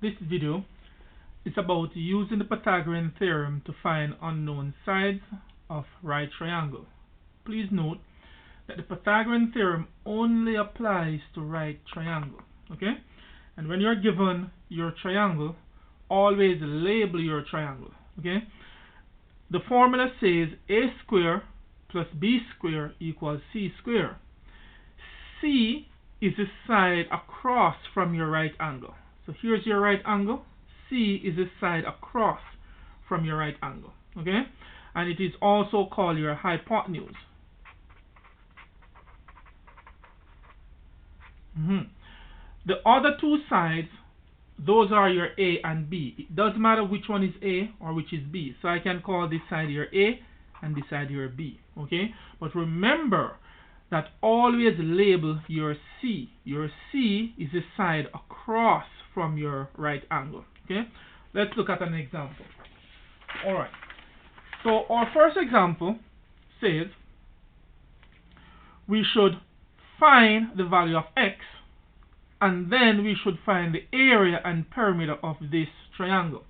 This video is about using the Pythagorean theorem to find unknown sides of right triangle. Please note that the Pythagorean theorem only applies to right triangle. Okay? And when you're given your triangle, always label your triangle. Okay? The formula says a square plus b square equals c square. C is the side across from your right angle. So here's your right angle. C is the side across from your right angle. Okay? And it is also called your hypotenuse. The other two sides, those are your A and B. It doesn't matter which one is A or which is B. So I can call this side your A and this side your B. Okay? But remember that always label your C. Your C is the side across from your right angle. Okay? Let's look at an example. Alright. So our first example says we should find the value of x, and then we should find the area and perimeter of this triangle.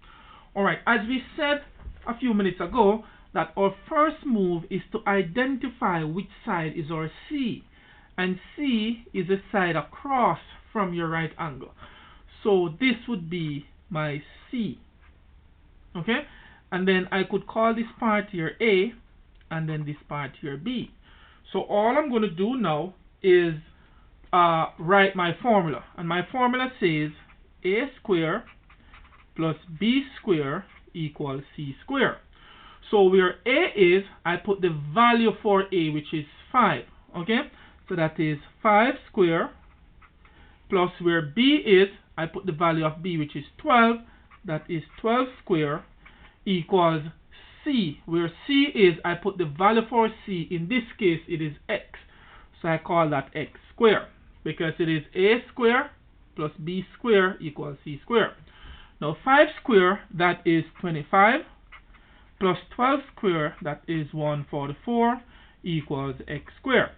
Alright, as we said a few minutes ago, that our first move is to identify which side is our C. And C is the side across from your right angle. So this would be my C. Okay? And then I could call this part here A, and then this part here B. So all I'm going to do now is write my formula. And my formula says a square plus b square equals c square. So where a is, I put the value for a, which is 5. Okay? So that is 5 square, plus where b is, I put the value of b, which is 12. That is 12 square equals c. Where c is, I put the value for c. In this case, it is x. So I call that x square, because it is a square plus b square equals c square. Now 5 square, that is 25, plus 12 square, that is 144, equals x square.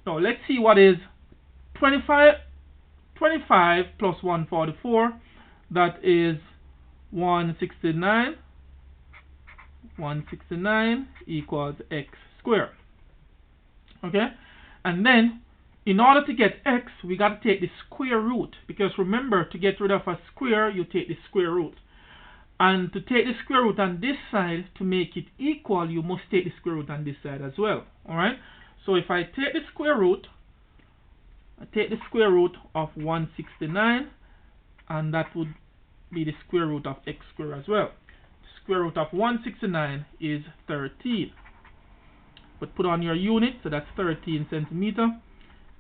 Now let's see what is 25 plus 144, that is 169. 169 equals x square. Okay? And then, in order to get x, we got to take the square root. Because remember, to get rid of a square, you take the square root. And to take the square root on this side, to make it equal, you must take the square root on this side as well. Alright? So if I take the square root, I take the square root of 169, and that would be the square root of x squared as well. The square root of 169 is 13. But put on your unit, so that's 13 centimeter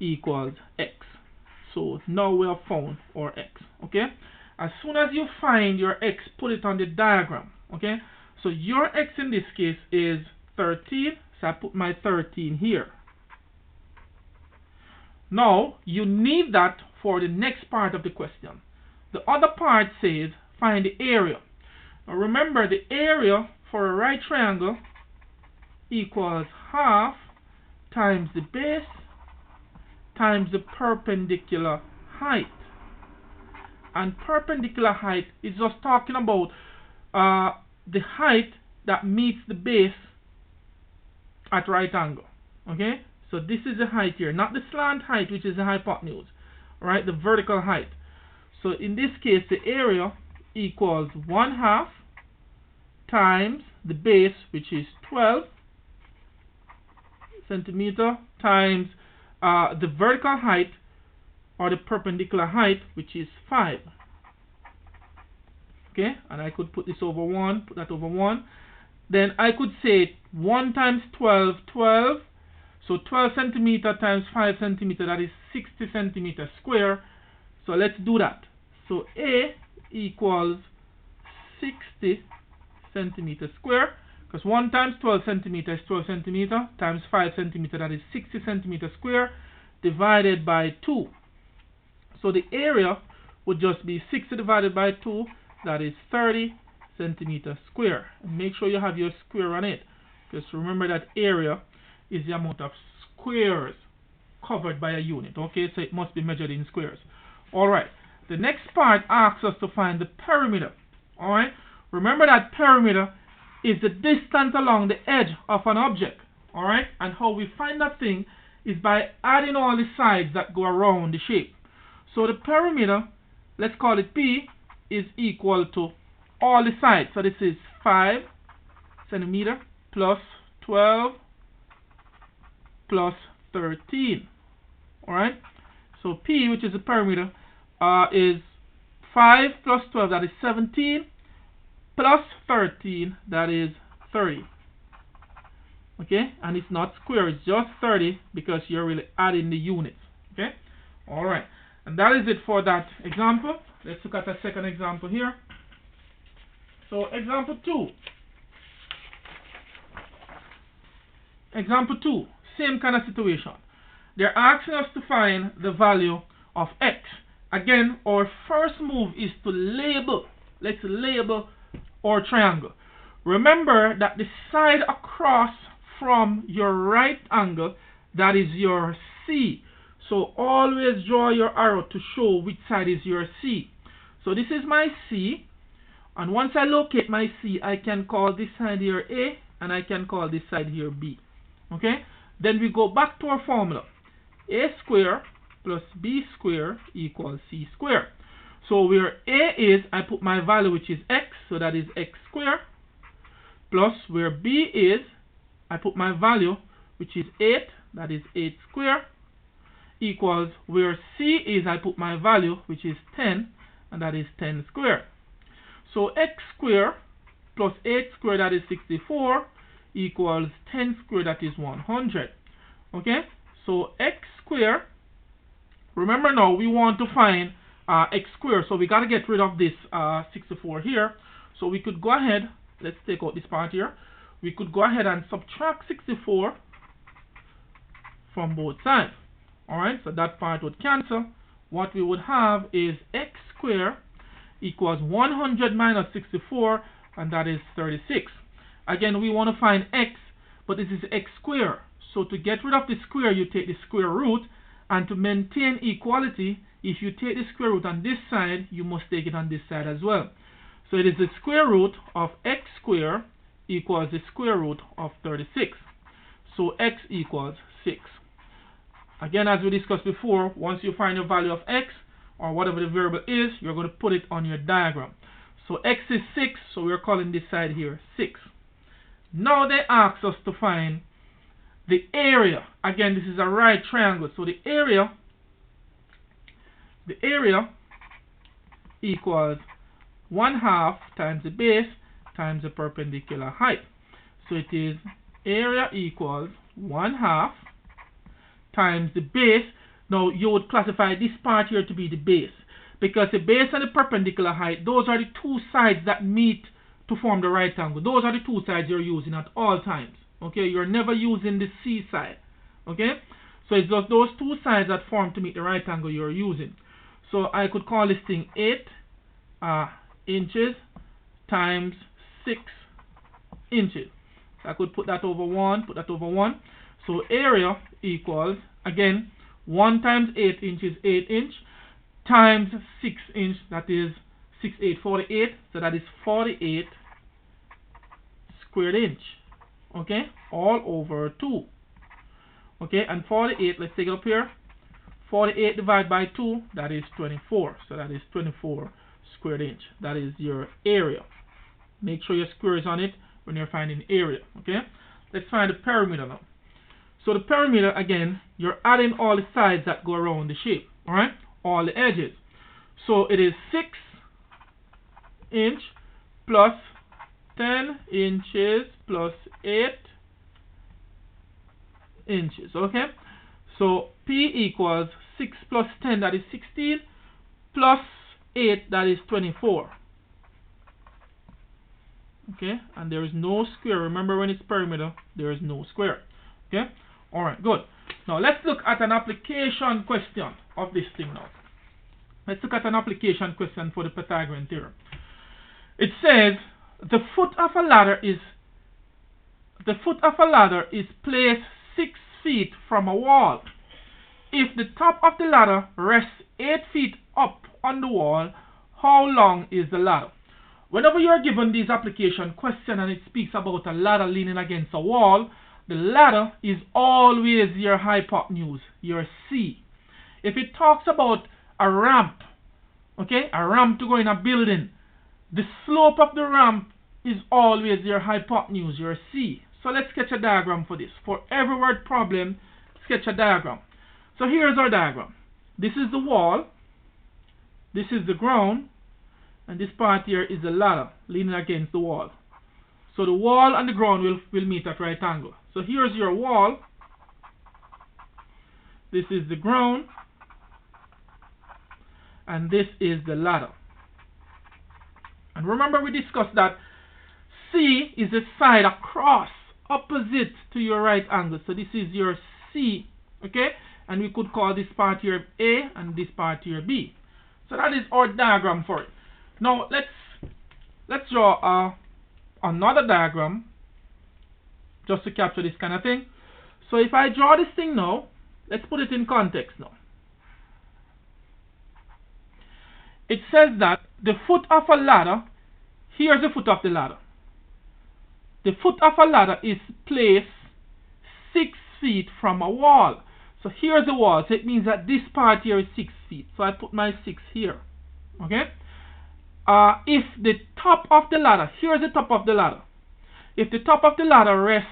equals x. So now we have found our x. Okay? As soon as you find your x, put it on the diagram. Okay? So your x in this case is 13. So I put my 13 here. Now, you need that for the next part of the question. The other part says, find the area. Now remember, the area for a right triangle equals half times the base times the perpendicular height. And perpendicular height is just talking about the height that meets the base at right angle. Okay? So this is the height here, not the slant height, which is the hypotenuse. Right? The vertical height. So in this case, the area equals 1/2 times the base, which is 12 centimeter, times the vertical height or the perpendicular height, which is 5. Okay, and I could put this over 1, put that over 1. Then I could say 1 times 12, 12. So 12 centimeter times 5 centimeter, that is 60 centimeter square. So let's do that. So A equals 60 centimeter square, because 1 times 12 centimeter is 12 centimeter, times 5 centimeter, that is 60 centimeter square, divided by 2. So the area would just be 60 divided by 2, that is 30 centimeter square. And make sure you have your square on it, because remember that area is the amount of squares covered by a unit. Okay, so it must be measured in squares. Alright, The next part asks us to find the perimeter. Alright? Remember that perimeter is the distance along the edge of an object. Alright? And how we find that thing is by adding all the sides that go around the shape. So the perimeter, let's call it P, is equal to all the sides. So this is 5 centimeter plus 12 plus 13. Alright? So P, which is the perimeter, is 5 plus 12, that is 17, plus 13, that is 30. Okay? And it's not square, it's just 30 because you're really adding the units. Okay? Alright. And that is it for that example. Let's look at a second example here. So example 2. Example 2. Same kind of situation. They're asking us to find the value of x. Again, our first move is to label. Let's label our triangle. Remember that the side across from your right angle, that is your C. So always draw your arrow to show which side is your C. So this is my C. And once I locate my C, I can call this side here A, and I can call this side here B. Okay? Then we go back to our formula. A square plus B square equals C square. So where A is, I put my value, which is x, so that is x square, plus where B is, I put my value, which is 8, that is 8 square, equals where C is, I put my value, which is 10, and that is 10 square. So x square plus 8 square, that is 64, equals 10 square, that is 100. Okay? So x square, remember now we want to find x square, so we got to get rid of this 64 here. So we could go ahead, let's take out this part here. We could go ahead and subtract 64 from both sides. Alright, so that part would cancel. What we would have is x square equals 100 minus 64, and that is 36. Again, we want to find x, but this is x square. So to get rid of the square, you take the square root, and to maintain equality, if you take the square root on this side, you must take it on this side as well. So it is the square root of x square equals the square root of 36. So x equals 6. Again, as we discussed before, once you find your value of x, or whatever the variable is, you're going to put it on your diagram. So x is 6, so we're calling this side here 6. Now they ask us to find the area. Again, this is a right triangle, so the area equals 1/2 times the base times the perpendicular height. So it is area equals 1/2 times the base. Now you would classify this part here to be the base, because the base and the perpendicular height, those are the two sides that meet to form the right angle. Those are the two sides you're using at all times. Okay, you're never using the C side. Okay, so it's just those two sides that form to meet the right angle you're using. So I could call this thing 8 inches times 6 inches. I could put that over 1, put that over 1. So area equals, again, 1 times 8 inches, 8 inch, times 6 inch, that is 6, 8, 48. So that is 48 squared inch. Okay, all over 2. Okay, and 48, let's take it up here. 48 divided by 2, that is 24. So that is 24 squared inch. That is your area. Make sure your square is on it when you're finding area. Okay, let's find the perimeter now. So the perimeter, again, you're adding all the sides that go around the shape. Alright, all the edges. So it is 6 inch plus 10 inches plus 8 inches. Okay, so P equals 6 plus 10, that is 16, plus 8, that is 24. Okay, and there is no square. Remember, when it's perimeter, there is no square. Okay, alright, good. Now let's look at an application question of this thing now. Let's look at an application question for the Pythagorean theorem. It says the foot of a ladder is placed 6 feet from a wall. If the top of the ladder rests 8 feet up on the wall, how long is the ladder? Whenever you are given this application question and it speaks about a ladder leaning against a wall, the ladder is always your hypotenuse, your C. If it talks about a ramp, okay, a ramp to go in a building, the slope of the ramp is always your hypotenuse, your C. So let's sketch a diagram for this. For every word problem, sketch a diagram. So here's our diagram. This is the wall, this is the ground, and this part here is the ladder leaning against the wall. So the wall and the ground will meet at right angle. So here's your wall, this is the ground, and this is the ladder. And remember we discussed that C is the side across, opposite to your right angle. So this is your C, okay? And we could call this part here A and this part here B. So that is our diagram for it. Now let's draw another diagram just to capture this kind of thing. So if I draw this thing now, let's put it in context now. It says that the foot of a ladder, here's the foot of the ladder. The foot of a ladder is placed 6 feet from a wall. So here's the wall, so it means that this part here is 6 feet. So I put my 6 here. Okay? If the top of the ladder, here's the top of the ladder. If the top of the ladder rests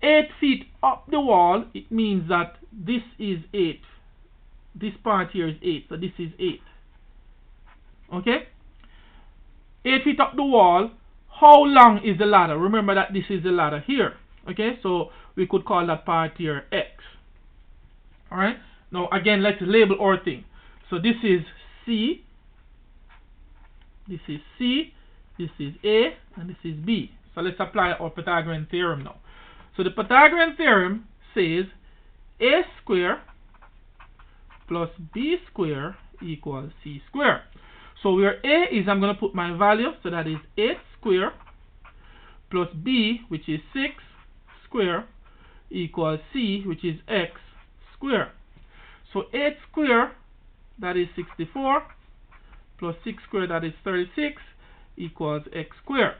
8 feet up the wall, it means that this is 8. This part here is 8, so this is 8. Okay? 8 feet up the wall. How long is the ladder? Remember that this is the ladder here. Okay, so we could call that part here X. Alright, now again, let's label our thing. So this is C, this is C, this is A, and this is B. So let's apply our Pythagorean theorem now. So the Pythagorean theorem says A square plus B square equals C square. So where A is, I'm going to put my value, so that is 8 square plus B, which is 6 square, equals C, which is X square. So 8 square, that is 64, plus 6 square, that is 36, equals X square.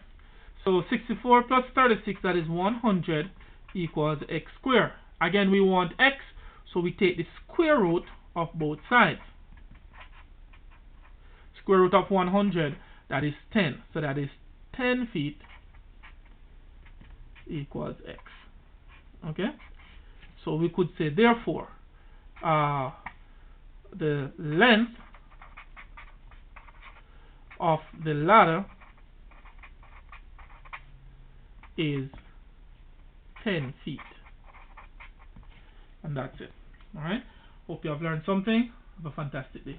So 64 plus 36, that is 100, equals X square. Again, we want X, so we take the square root of both sides. Square root of 100, that is 10. So that is 10 feet equals X. Okay? So we could say, therefore, the length of the ladder is 10 feet. And that's it. Alright? Hope you have learned something. Have a fantastic day.